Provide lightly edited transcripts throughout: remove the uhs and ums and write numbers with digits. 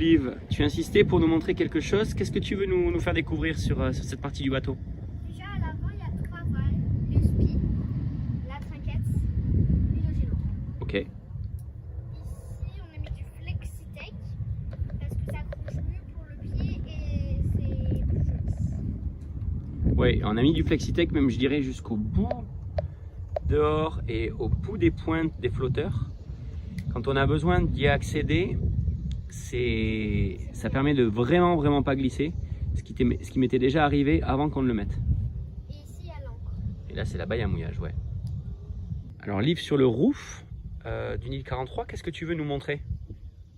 Liv, tu as insisté pour nous montrer quelque chose. Qu'est-ce que tu veux nous faire découvrir sur cette partie du bateau? Déjà à l'avant, il y a 3 voiles, le spi, la trinquette et le gélant. Ok. Ici, on a mis du flexitech parce que ça accroche mieux pour le pied et c'est plus joli. Ouais, on a mis du Flexitech, même je dirais jusqu'au bout dehors et au bout des pointes des flotteurs. Quand on a besoin d'y accéder, ça permet de vraiment pas glisser, ce qui m'était déjà arrivé avant qu'on ne le mette. Et ici, il y a l'encre. Et là, c'est la baille à mouillage, ouais. Alors, Liv, sur le roof du Nil 43, qu'est-ce que tu veux nous montrer?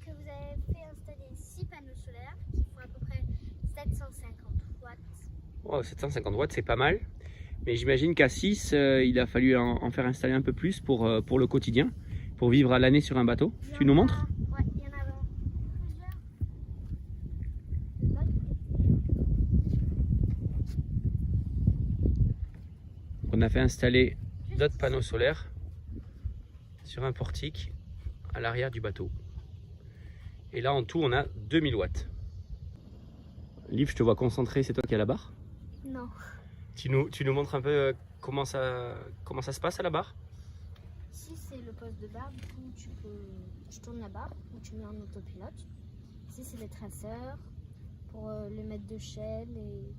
Que vous avez fait installer 6 panneaux solaires qui font à peu près 750 watts. Oh, 750 watts, c'est pas mal. Mais j'imagine qu'à 6, il a fallu en faire installer un peu plus pour le quotidien, pour vivre à l'année sur un bateau. Tu nous montres? Ouais, il y en a plusieurs. On a fait installer d'autres panneaux solaires sur un portique à l'arrière du bateau. Et là, en tout, on a 2000 watts. Liv, je te vois concentré, c'est toi qui as la barre? Non. Tu nous montres un peu comment ça se passe à la barre? Ici, c'est le poste de barre, du coup, tu tournes la barre ou tu mets en autopilote. Ici, c'est les traceurs pour le mètre de shell et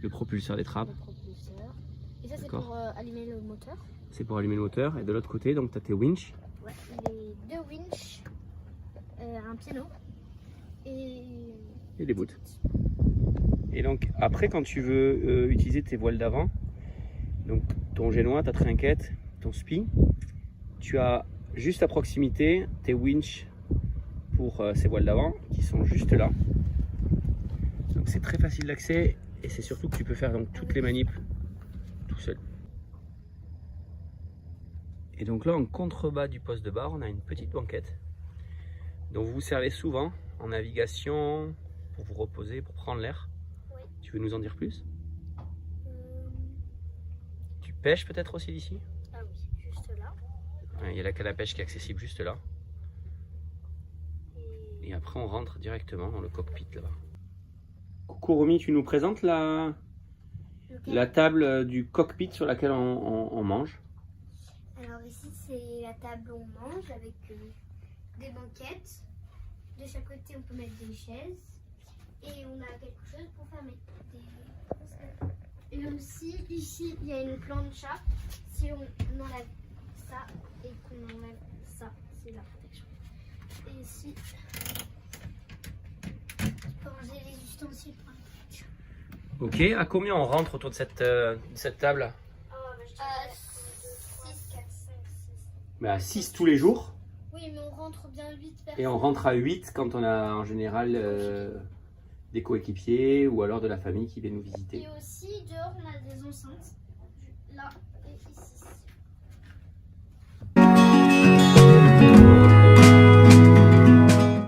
Le propulseur des trappes. le propulseur. Et ça, c'est D'accord. pour allumer le moteur. C'est pour allumer le moteur. Et de l'autre côté, donc tu as tes winches. Ouais, les 2 winches, un piano et Et des bouts. Et donc après, quand tu veux utiliser tes voiles d'avant, donc ton génois, ta trinquette, ton spi, tu as juste à proximité tes winches pour ces voiles d'avant qui sont juste là. Donc c'est très facile d'accès et c'est surtout que tu peux faire donc toutes les manips tout seul. Et donc là, en contrebas du poste de barre, on a une petite banquette dont vous vous servez souvent en navigation pour vous reposer, pour prendre l'air. Oui. Tu veux nous en dire plus? euh, Tu pêches peut-être aussi d'ici? ah oui, juste là. Ouais, il y a la canne à pêche qui est accessible juste là. Et Et après, on rentre directement dans le cockpit là-bas. Coucou Romy, tu nous présentes la table du cockpit sur laquelle on mange. Alors ici, c'est la table où on mange avec des banquettes. De chaque côté, on peut mettre des chaises. Et on a quelque chose pour faire mettre des... Et aussi, ici, il y a une plancha. Si on enlève ça et qu'on enlève ça, c'est la protection. Et ici, tu peux ranger les ustensiles pour la protection. Ok, à combien on rentre autour de cette table? 6, 4, 5, 6. Mais à 6 tous les jours. Oui, mais on rentre bien 8 personnes. Et on rentre à 8 quand on a en général des coéquipiers ou alors de la famille qui vient nous visiter. Et aussi, dehors, on a des enceintes. Là et ici.